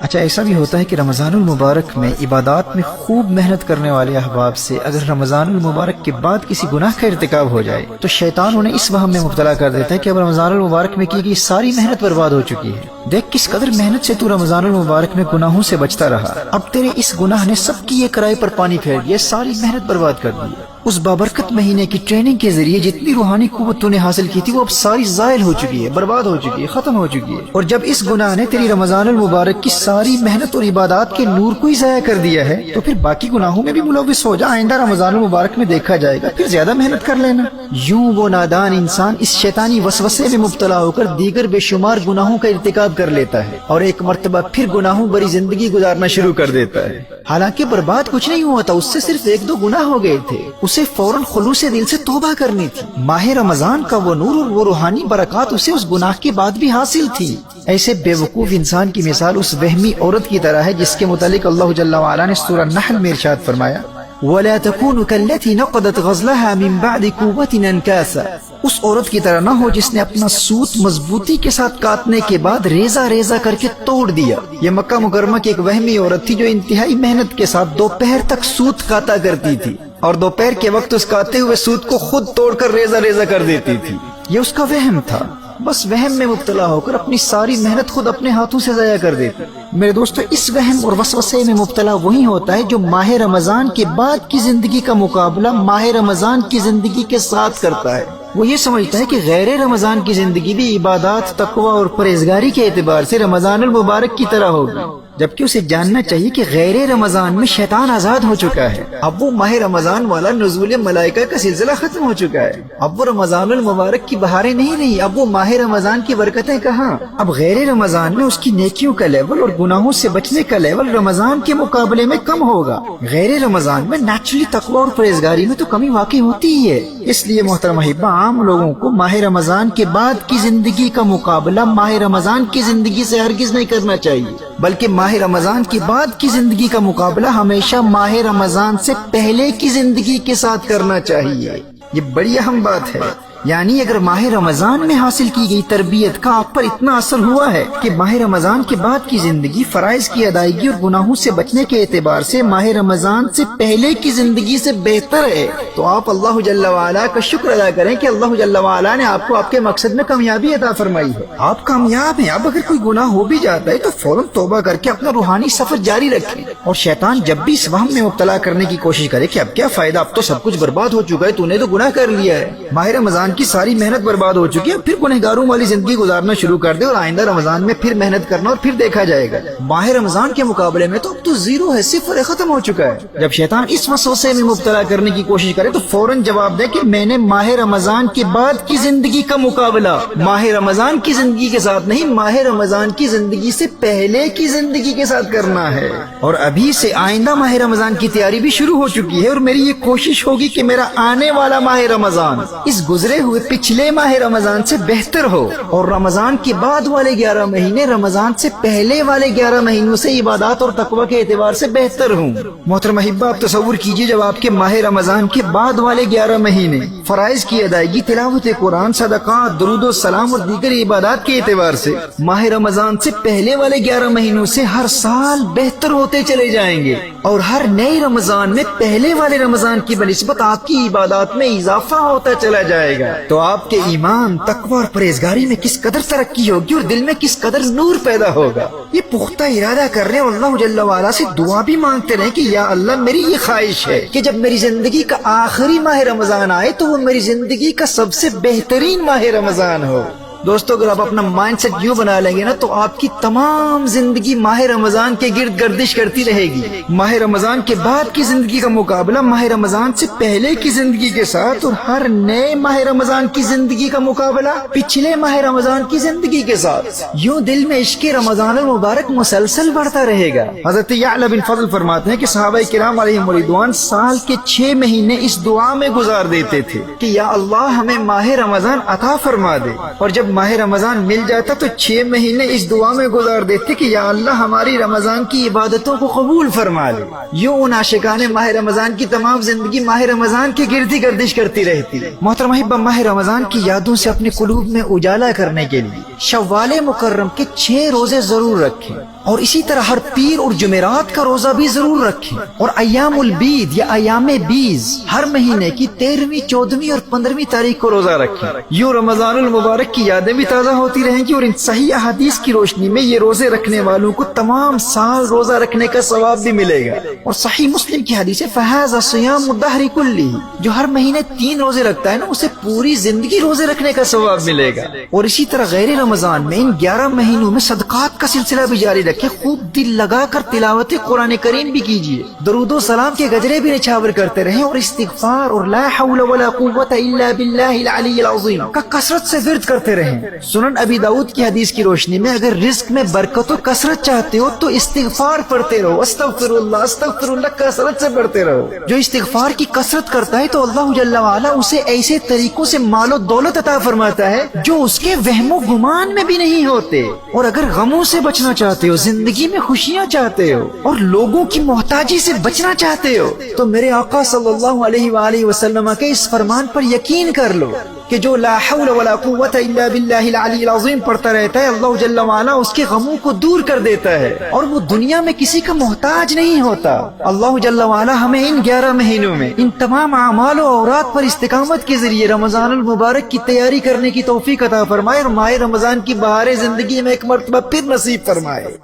اچھا ایسا بھی ہوتا ہے کہ رمضان المبارک میں عبادات میں خوب محنت کرنے والے احباب سے اگر رمضان المبارک کے بعد کسی گناہ کا ارتکاب ہو جائے تو شیطان انہیں اس وہم میں مبتلا کر دیتا ہے کہ اب رمضان المبارک میں کی گئی ساری محنت برباد ہو چکی ہے، دیکھ کس قدر محنت سے تو رمضان المبارک میں گناہوں سے بچتا رہا، اب تیرے اس گناہ نے سب کی یہ کرائے پر پانی پھیر دیا، ساری محنت برباد کر دی۔ اس بابرکت مہینے کی ٹریننگ کے ذریعے جتنی روحانی قوت تو نے حاصل کی تھی وہ اب ساری زائل ہو چکی ہے، برباد ہو چکی ہے، ختم ہو چکی ہے۔ اور جب اس گناہ نے تیری رمضان المبارک کی ساری محنت اور عبادات کے نور کو ہی ضائع کر دیا ہے تو پھر باقی گناہوں میں بھی ملوث ہو جا، آئندہ رمضان المبارک میں دیکھا جائے گا، پھر زیادہ محنت کر لینا۔ یوں وہ نادان انسان اس شیطانی وسوسے میں مبتلا ہو کر دیگر بے شمار گناہوں کا ارتکاب کر لیتا ہے اور ایک مرتبہ پھر گناہوں بری زندگی گزارنا شروع کر دیتا ہے۔ حالانکہ برباد کچھ نہیں ہوا تھا، اس سے صرف ایک دو گناہ ہو گئے تھے، اسے فوراً خلوص دل سے توبہ کرنی تھی۔ ماہ رمضان کا وہ نور اور وہ روحانی برکات اسے اس گناہ کے بعد بھی حاصل تھی۔ ایسے بے وقوف انسان کی مثال اس وہمی عورت کی طرح ہے جس کے متعلق اللہ جل وعلا نے سورہ النحل میں ارشاد فرمایا وَلَا تَكُونُ كَالَّتِي نَقَضَتْ غَزْلَهَا مِن بَعْدِ قُوَّةٍ أَنْكَاثًا، اس عورت کی طرح نہ ہو جس نے اپنا سوت مضبوطی کے ساتھ کاٹنے کے بعد ریزہ ریزہ کر کے توڑ دیا۔ یہ مکہ مکرمہ کی ایک وہمی عورت تھی جو انتہائی محنت کے ساتھ دوپہر تک سوت کاتا کرتی تھی اور دوپہر کے وقت اس کاتے ہوئے سوت کو خود توڑ کر ریزہ ریزہ کر دیتی تھی۔ یہ اس کا وہم تھا، بس وہم میں مبتلا ہو کر اپنی ساری محنت خود اپنے ہاتھوں سے ضائع کر دیتی۔ میرے دوستو، اس وہم اور وسوسے میں مبتلا وہی ہوتا ہے جو ماہ رمضان کے بعد کی زندگی کا مقابلہ ماہ رمضان کی زندگی کے ساتھ کرتا ہے۔ وہ یہ سمجھتا ہے کہ غیر رمضان کی زندگی بھی عبادات، تقوی اور پرہیزگاری کے اعتبار سے رمضان المبارک کی طرح ہوگی، جبکہ اسے جاننا چاہیے کہ غیر رمضان میں شیطان آزاد ہو چکا ہے۔ اب وہ ماہ رمضان والا نزول ملائکہ کا سلسلہ ختم ہو چکا ہے، اب وہ رمضان المبارک کی بہاریں نہیں رہی، اب وہ ماہ رمضان کی برکتیں کہاں۔ اب غیر رمضان میں اس کی نیکیوں کا لیول اور گناہوں سے بچنے کا لیول رمضان کے مقابلے میں کم ہوگا۔ غیر رمضان میں نیچرلی تقوی اور پرہیزگاری میں تو کمی واقع ہوتی ہی ہے۔ اس لیے محترم احبہ، عام لوگوں کو ماہ رمضان کے بعد کی زندگی کا مقابلہ ماہ رمضان کی زندگی سے ہرگز نہیں کرنا چاہیے، بلکہ ماہ رمضان کے بعد کی زندگی کا مقابلہ ہمیشہ ماہ رمضان سے پہلے کی زندگی کے ساتھ کرنا چاہیے۔ یہ بڑی اہم بات ہے۔ یعنی اگر ماہ رمضان میں حاصل کی گئی تربیت کا آپ پر اتنا اثر ہوا ہے کہ ماہ رمضان کے بعد کی زندگی فرائض کی ادائیگی اور گناہوں سے بچنے کے اعتبار سے ماہ رمضان سے پہلے کی زندگی سے بہتر ہے، تو آپ اللہ جل وعلا کا شکر ادا کریں کہ اللہ جل وعلا نے آپ کو آپ کے مقصد میں کامیابی عطا فرمائی ہے، آپ کامیاب ہیں۔ اب اگر کوئی گناہ ہو بھی جاتا ہے تو فوراً توبہ کر کے اپنا روحانی سفر جاری رکھیں، اور شیطان جب بھی اس وہم میں مبتلا کرنے کی کوشش کرے کہ اب کیا فائدہ، اب تو سب کچھ برباد ہو چکا ہے، تو نے تو گناہ کر لیا ہے، ماہ رمضان کی ساری محنت برباد ہو چکی ہے، پھر گنہگاروں والی زندگی گزارنا شروع کر دے اور آئندہ رمضان میں پھر محنت کرنا اور پھر دیکھا جائے گا۔ ماہ رمضان کے مقابلے میں تو اب تو زیرو ہے، صفر ہے، ختم ہو چکا ہے۔ جب شیطان اس وسوسے میں مبتلا کرنے کی کوشش کرے تو فوراً جواب دے کہ میں نے ماہ رمضان کے بعد کی زندگی کا مقابلہ ماہ رمضان کی زندگی کے ساتھ نہیں، ماہ رمضان کی زندگی سے پہلے کی زندگی کے ساتھ کرنا ہے، اور ابھی سے آئندہ ماہ رمضان کی تیاری بھی شروع ہو چکی ہے، اور میری یہ کوشش ہوگی کہ میرا آنے والا ماہ رمضان اس گزرے ہوئے پچھلے ماہ رمضان سے بہتر ہو، اور رمضان کے بعد والے 11 مہینے رمضان سے پہلے والے 11 مہینوں سے عبادات اور تقوی کے اعتبار سے بہتر ہوں۔ محترم احبہ، آپ تصور کیجئے جب آپ کے ماہ رمضان کے بعد والے 11 مہینے فرائض کی ادائیگی، تلاوت قرآن، صدقات، درود و سلام اور دیگر عبادات کے اعتبار سے ماہ رمضان سے پہلے والے 11 مہینوں سے ہر سال بہتر ہوتے چلے جائیں گے، اور ہر نئے رمضان میں پہلے والے رمضان کی بنسبت آپ کی عبادات میں اضافہ ہوتا چلا جائے گا، تو آپ کے ایمان، تقوی اور پرہیزگاری میں کس قدر ترقی ہوگی اور دل میں کس قدر نور پیدا ہوگا۔ یہ پختہ ارادہ کر رہے اور اللہ جل وعلا سے دعا بھی مانگتے رہے کہ یا اللہ، میری یہ خواہش ہے کہ جب میری زندگی کا آخری ماہ رمضان آئے تو وہ میری زندگی کا سب سے بہترین ماہ رمضان ہو۔ دوستو، اگر آپ اپنا مائنڈ سیٹ یوں بنا لیں گے نا تو آپ کی تمام زندگی ماہ رمضان کے گرد گردش کرتی رہے گی۔ ماہ رمضان کے بعد کی زندگی کا مقابلہ ماہ رمضان سے پہلے کی زندگی کے ساتھ، اور ہر نئے ماہ رمضان کی زندگی کا مقابلہ پچھلے ماہ رمضان کی زندگی کے ساتھ، یوں دل میں عشق رمضان المبارک مسلسل بڑھتا رہے گا۔ حضرت یعلا بن فضل فرماتے ہیں کہ صحابہ کرام علیہم رضوان سال کے 6 مہینے اس دعا میں گزار دیتے تھے کہ یا اللہ، ہمیں ماہ رمضان عطا فرما دے، اور جب ماہ رمضان مل جاتا تو 6 مہینے اس دعا میں گزار دیتے کہ یا اللہ، ہماری رمضان کی عبادتوں کو قبول فرما لے۔ یوں ان عاشقان ماہ رمضان کی تمام زندگی ماہ رمضان کی گردی گردش کرتی رہتی ہے۔ محترم احبہ، ماہ رمضان کی یادوں سے اپنے قلوب میں اجالا کرنے کے لیے شوال مکرم کے 6 روزے ضرور رکھیں، اور اسی طرح ہر پیر اور جمعرات کا روزہ بھی ضرور رکھیں، اور ایام البید یا ایام بیز ہر مہینے کی 13ویں 14ویں اور 15ویں تاریخ کو روزہ رکھیں۔ یوں رمضان المبارک کی یادیں بھی تازہ ہوتی رہیں گی، اور ان صحیح احادیث کی روشنی میں یہ روزے رکھنے والوں کو تمام سال روزہ رکھنے کا ثواب بھی ملے گا۔ اور صحیح مسلم کی حدیث ہے فَهَذَا صِيَامُ الدَّهْرِ كُلِّهِ، جو ہر مہینے 3 روزے رکھتا ہے نا اسے پوری زندگی روزے رکھنے کا ثواب ملے گا۔ اور اسی طرح غیر رمضان میں ان 11 مہینوں میں صدقات کا سلسلہ بھی جاری رکھے، خوب دل لگا کر تلاوت قرآن کریم بھی کیجیے، درود و سلام کے گجرے بھی نچھاور کرتے رہیں، اور استغفار اور لا حول ولا قوت الا باللہ العلی العظیم کا کثرت سے ورد کرتے رہیں۔ سنن ابی داؤد کی حدیث کی روشنی میں اگر رزق میں برکت و کثرت چاہتے ہو تو استغفار پڑھتے رہو، استغفر اللہ کثرت سے پڑھتے رہو۔ جو استغفار کی کثرت کرتا ہے تو اللہ جل وعلا اسے ایسے طریقوں سے مال و دولت عطا فرماتا ہے جو اس کے وہم و گمان میں بھی نہیں ہوتے۔ اور اگر غموں سے بچنا چاہتے ہو، زندگی میں خوشیاں چاہتے ہو اور لوگوں کی محتاجی سے بچنا چاہتے ہو تو میرے آقا صلی اللہ علیہ وآلہ وسلم کے اس فرمان پر یقین کر لو کہ جو لا حول ولا قوت الا باللہ العلی العظیم پڑھتا رہتا ہے، اللہ جل وعلا اس کے غموں کو دور کر دیتا ہے اور وہ دنیا میں کسی کا محتاج نہیں ہوتا۔ اللہ جل وعلا ہمیں ان 11 مہینوں میں ان تمام اعمال و اوراد پر استقامت کے ذریعے رمضان المبارک کی تیاری کرنے کی توفیق عطا فرمائے، اور ماہ رمضان کی بہار زندگی میں ایک مرتبہ پھر نصیب فرمائے۔